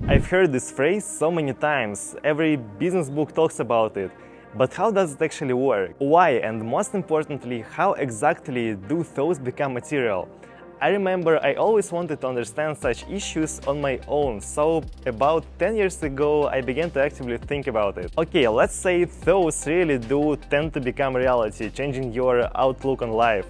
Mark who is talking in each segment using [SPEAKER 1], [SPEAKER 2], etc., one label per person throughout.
[SPEAKER 1] I've heard this phrase so many times, every business book talks about it. But how does it actually work? Why, and most importantly, how exactly do thoughts become material? I remember I always wanted to understand such issues on my own, so about 10 years ago I began to actively think about it. Okay, let's say thoughts really do tend to become reality, changing your outlook on life.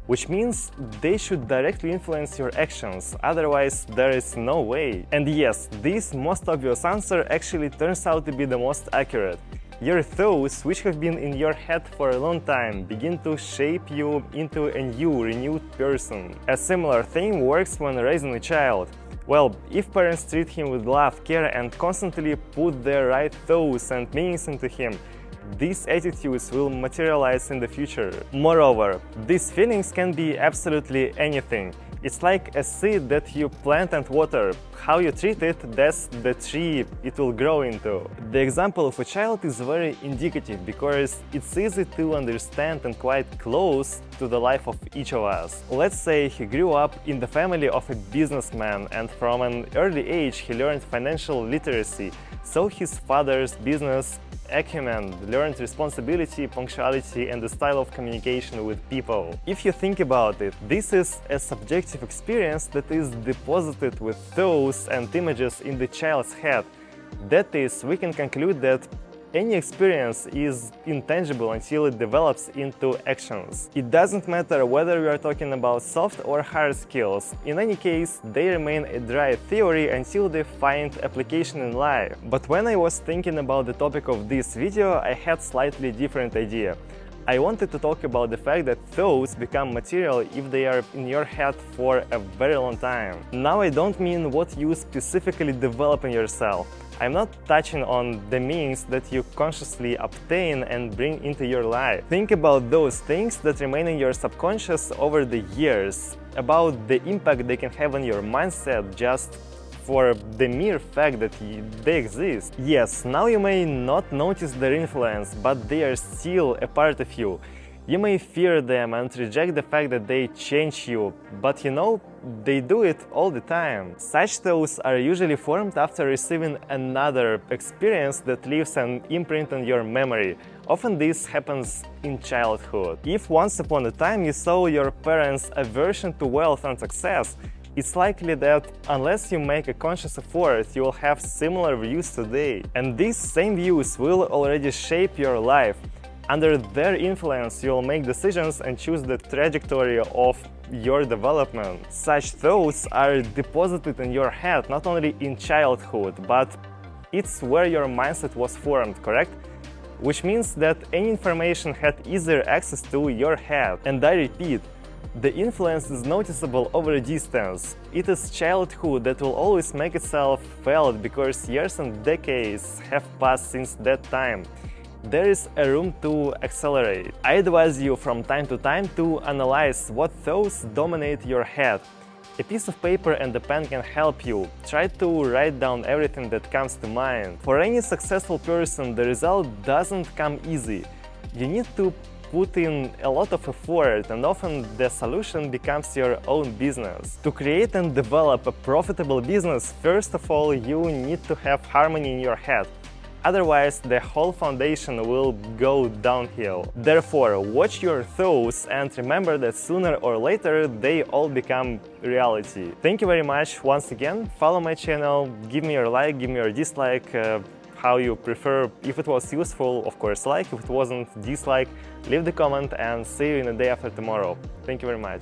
[SPEAKER 1] Which means they should directly influence your actions, otherwise there is no way. And yes, this most obvious answer actually turns out to be the most accurate. Your thoughts, which have been in your head for a long time, begin to shape you into a new, renewed person. A similar thing works when raising a child. Well, if parents treat him with love, care and constantly put their right thoughts and meanings into him, these attitudes will materialize in the future. Moreover, these feelings can be absolutely anything. It's like a seed that you plant and water. How you treat it, that's the tree it will grow into. The example of a child is very indicative because it's easy to understand and quite close to the life of each of us. Let's say he grew up in the family of a businessman and from an early age he learned financial literacy, so his father's business acumen, learned responsibility, punctuality and the style of communication with people. If you think about it, this is a subjective experience that is deposited with thoughts and images in the child's head. That is, we can conclude that any experience is intangible until it develops into actions. It doesn't matter whether we are talking about soft or hard skills. In any case, they remain a dry theory until they find application in life. But when I was thinking about the topic of this video, I had slightly different idea. I wanted to talk about the fact that thoughts become material if they are in your head for a very long time. Now I don't mean what you specifically develop in yourself. I'm not touching on the meanings that you consciously obtain and bring into your life. Think about those things that remain in your subconscious over the years, about the impact they can have on your mindset just for the mere fact that they exist. Yes, now you may not notice their influence, but they are still a part of you. You may fear them and reject the fact that they change you, but you know, they do it all the time. Such thoughts are usually formed after receiving another experience that leaves an imprint on your memory. Often this happens in childhood. If once upon a time you saw your parents' aversion to wealth and success, it's likely that unless you make a conscious effort, you will have similar views today. And these same views will already shape your life. Under their influence, you'll make decisions and choose the trajectory of your development. Such thoughts are deposited in your head not only in childhood, but it's where your mindset was formed, correct? Which means that any information had easier access to your head. And I repeat, the influence is noticeable over a distance. It is childhood that will always make itself felt because years and decades have passed since that time. There is a room to accelerate. I advise you from time to time to analyze what thoughts dominate your head. A piece of paper and a pen can help you. Try to write down everything that comes to mind. For any successful person, the result doesn't come easy. You need to put in a lot of effort, and often the solution becomes your own business. To create and develop a profitable business, first of all, you need to have harmony in your head. Otherwise, the whole foundation will go downhill. Therefore, watch your thoughts and remember that sooner or later they all become reality. Thank you very much once again. Follow my channel, give me your like, give me your dislike, how you prefer. If it was useful, of course like. If it wasn't, dislike. Leave the comment and see you in the day after tomorrow. Thank you very much.